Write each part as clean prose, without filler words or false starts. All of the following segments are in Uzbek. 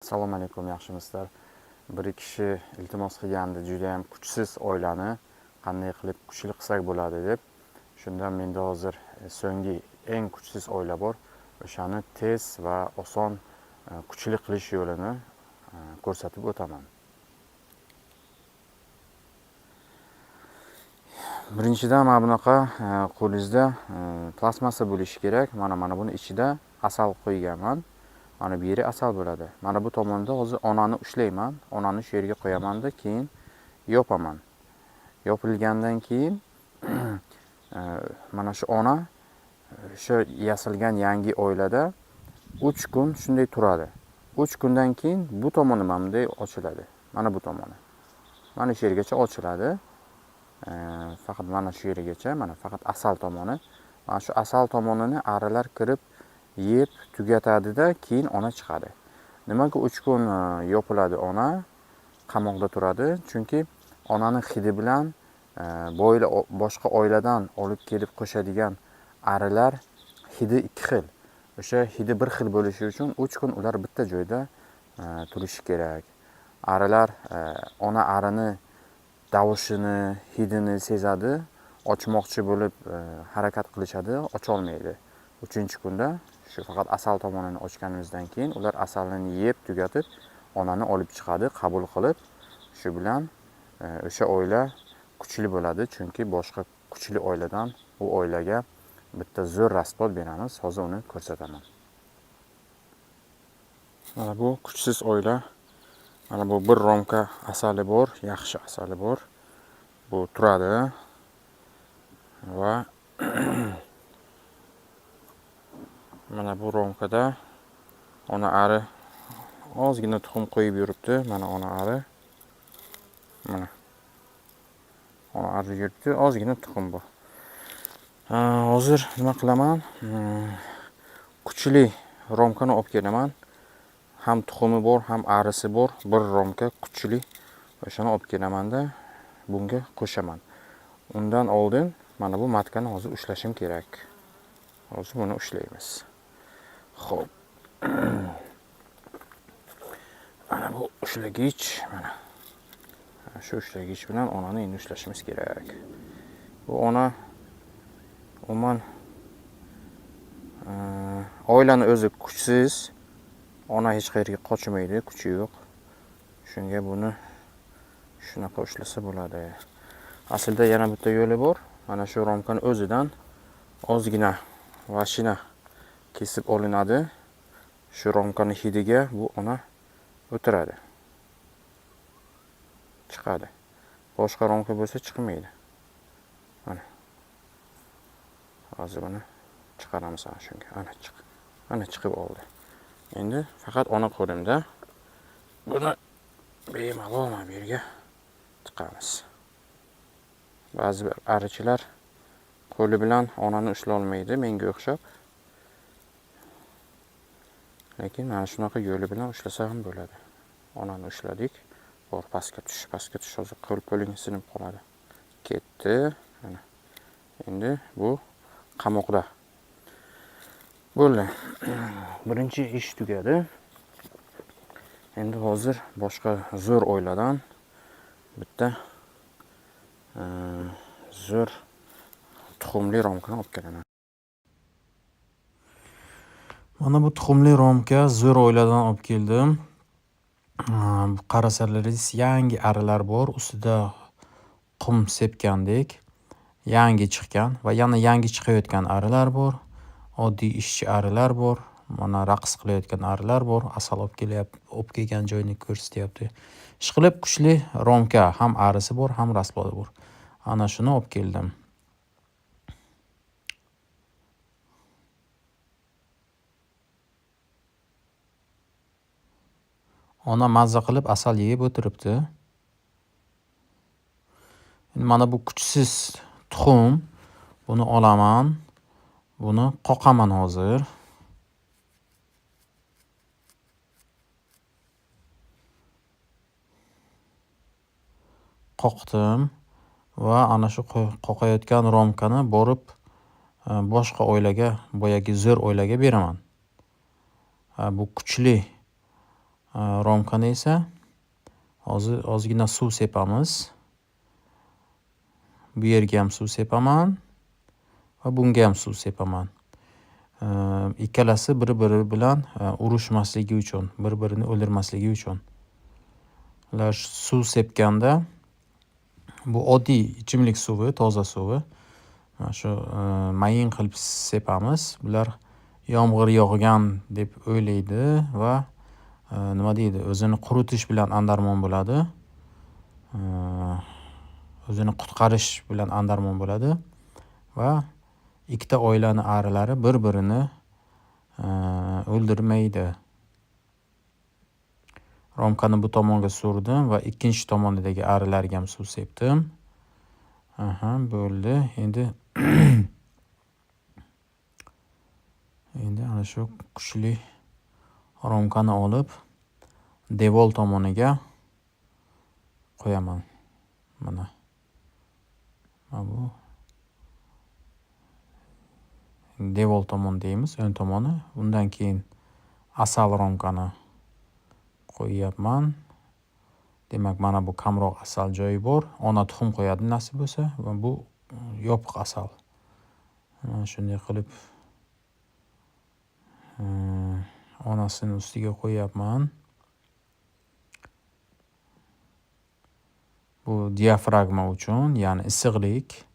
Assalomu alaykum, yaxshimisizlar? Bir kishi iltimos qilgandi, juda ham kuchsiz oilani qanday qilib kuchli qilsak bo'ladi deb. Shundan menda hozir so'nggi eng kuchsiz oila bor. O'shani tez va oson kuchli qilish yo'lini ko'rsatib o'taman. Birinchidan mana bunaqa qo'lingizda plastmassa bo'lishi kerak. Mana buni ichida asal qo'yganman. Mana bu yeri asal bo'ladi. Mana bu tomonda hozir onani ushlayman. Onani shu yerga qo'yaman-da, keyin yopaman. Yopilgandan keyin mana shu ona shu yasalgan yangi oilada 3 kun shunday turadi. 3 kundan keyin bu tomoni mana bunday ochiladi. Mana bu tomoni. Mana shu yergacha ochiladi. Faqat mana shu yergacha, mana faqat asal tomoni. Mana shu asal tomonini arilar kirib yeb tugatadi-da, keyin ona chiqadi. Nimaga 3 kun yopiladi ona? Qamoqda turadi. Chunki onaning hidi bilan boshqa oiladan olib kelib qo'shadigan arilar hidi ikki xil. O'sha hidi bir xil bo'lishi uchun 3 kun ular bitta joyda turishi kerak. Arilar ona arini davushini, hidini sezadi, ochmoqchi bo'lib harakat qilishadi, ocha olmaydi. 3-kunda shu faqat asal tomonini ochganimizdan keyin ular asalini yeb tugatib, onani olib chiqadi, qabul qilib, shu bilan o'sha oila kuchli bo'ladi, chunki boshqa kuchli oiladan u oilaga bitta zo'r rasvot beramiz. Hozir uni ko'rsataman. Mana bu kuchsiz oila. Mana bu bir romka asali bor, yaxshi asali bor. Bu turadi va mana bu romkada ona ari ozgina tuxum qo'yib yuribdi. Mana ona ari. Mana ona ari yuribdi, ozgina tuxum bor. Hozir nima qilaman? Kuchli romkani olib kelaman. Ham tuxumi bor, ham arisi bor. Bir romka kuchli. O'shani olib kelaman-da, bunga qo'shaman. Undan oldin mana bu matkani hozir ushlashim kerak. Hozir buni ushlaymiz. Xo'p. Mana bu ushlagich, mana. Shu ushlagich bilan onani endi ushlashimiz kerak. Bu ona umuman oilani o'zi kuchsiz. Ona hech qayerga qochmaydi, kuchi yo'q. Shunga buni shunaqa ushlasa bo'ladi. Aslida yana bitta yo'li bor. Mana shu romkani o'zidan ozgina vashina kesib olinadi. Shu romkani hidiga bu ona o'tiradi. Chiqadi. Boshqa romka bo'lsa chiqmaydi. Mana. Hozir buni chiqaramiz ana shunga. Ana chiqib oldi. Endi faqat ona qo'limda buni bemalol bu yerga tiqamiz. Ba'zi arichilar qo'li bilan onani ushlay olmaydi, menga o'xshab. Lekin mana shunaqa yo'li bilan ushlasa ham bo'ladi. Onani ushladik. Bor pastga tush, hozir qo'ling sinib qoladi. Ketdi. Mana. Endi bu qamoqda. Bo'ldi. Birinchi ish tugadi. Endi hozir boshqa zo'r oiladan bitta zo'r tuxumli romkani olib kelaman. Mana bu tuxumli romka zo'r oiladan olib keldim. Qarasalaringiz yangi arilar bor, ustida qum sepgandek yangi chiqqan va yana yangi chiqayotgan arilar bor. Oddiy ishchi arilar bor. Mana raqs qilayotgan arilar bor. Asal olib kelgan joyini ko'rsatyapti. Ishqilib kuchli romka, ham arisi bor, ham rasvoti bor. Ana shuni olib keldim. Ona mazza qilib asal yeb o'tiribdi. Mana bu kuchsiz tuxum. Buni olaman. Buni qoqaman hozir. Qoqdim va ana shu qoqayotgan romkani borib boshqa oilaga, boyagi zo'r oilaga beraman. Bu kuchli Romkani esa hozir ozgina suv sepamiz. Bu yerga ham suv sepaman va bunga ham suv sepaman. Ikkalasi bir-biri bilan urushmasligi uchun, bir-birini o'ldirmasligi uchun. Ular suv sepganda bu oddiy ichimlik suvi, toza suvi. Mana shu mayin qilib sepamiz. Bular yomg'ir yog'gan deb o'ylaydi va nima deydi, o'zini quritish bilan andarmon bo'ladi. O'zini qutqarish bilan andarmon bo'ladi va ikkita oilani arilari bir-birini o'ldirmaydi. Romkani bu tomonga surdim va ikkinchi tomonidagi arilarga ham suv sepdim. Bo'ldi. Endi ana shu kuchli romkani olib devor tomoniga qo'yaman. Mana bu devor tomon deymiz, o'ng tomoni. Undan keyin asal romkani qo'yyapman. Demak, mana bu kamroq asal joyi bor. Ona tuxum qo'yadi nasib bo'lsa va bu yopiq asal. Mana shunday qilib onasini ustiga qo'yyapman. Bu diafragma uchun, ya'ni issiqlik.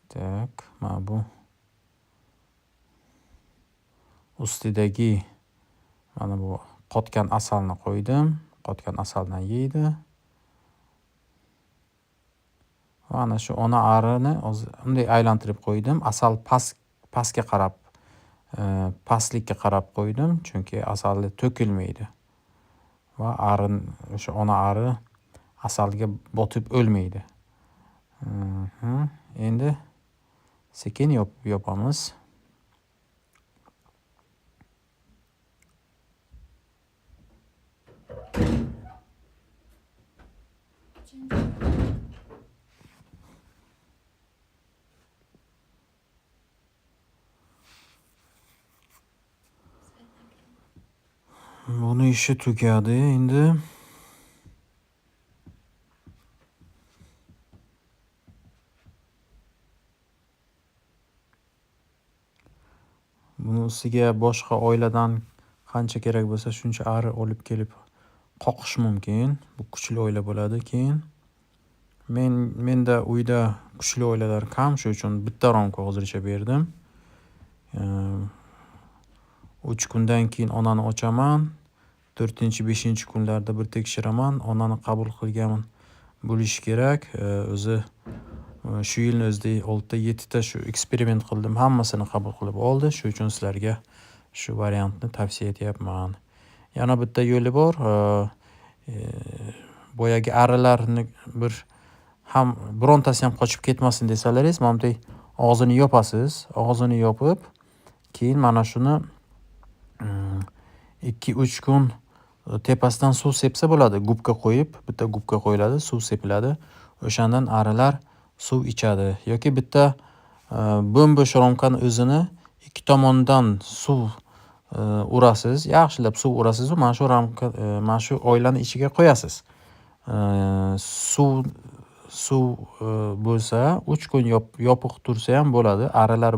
Tak, mana bu ustidagi mana bu qotgan asalni qo'ydim. Qotgan asaldan yeydi. Va ana shu ona arini unday aylantirib qo'ydim. Asal pastga qarab, pastlikka qarab qo'ydim, chunki asali to'kilmaydi. Va o'sha ona ari asalga botib o'lmaydi. Endi sekin yopamiz. Buni ishi tugadi endi. Buni ustiga boshqa oiladan qancha kerak bo'lsa shuncha ari olib kelib qoqish mumkin. Bu kuchli oila bo'ladi keyin. Menda uyda kuchli oilalar kam, shu uchun bitta romka hozircha berdim. 3 kundan keyin onani ochaman. 4-5-kunlarda bir tekshiraman. Onani qabul qilgan bo'lish kerak. O'zi shu yilning o'zida 6-7 ta shu eksperiment qildim. Hammasini qabul qilib oldi. Shu uchun sizlarga shu variantni tavsiya etyapman. Yana bitta yo'li bor. Boyagi arilarni birontasi ham qochib ketmasin desalaringiz, mana bunday og'zini yopasiz. Og'zini yopib, keyin mana shuni 2-3 kun tepasidan suv sepsa bo'ladi. Gubka qo'yib, bitta gubka qo'yiladi, suv sepiladi. O'shandan arilar suv ichadi. Yoki bitta bo'm-bo'sh romkani o'zini ikki tomonidan suv urasiz, yaxshilab suv urasiz va mana shu oilani ichiga qo'yasiz. Suv bo'lsa 3 kun yopiq tursa ham bo'ladi. Arilar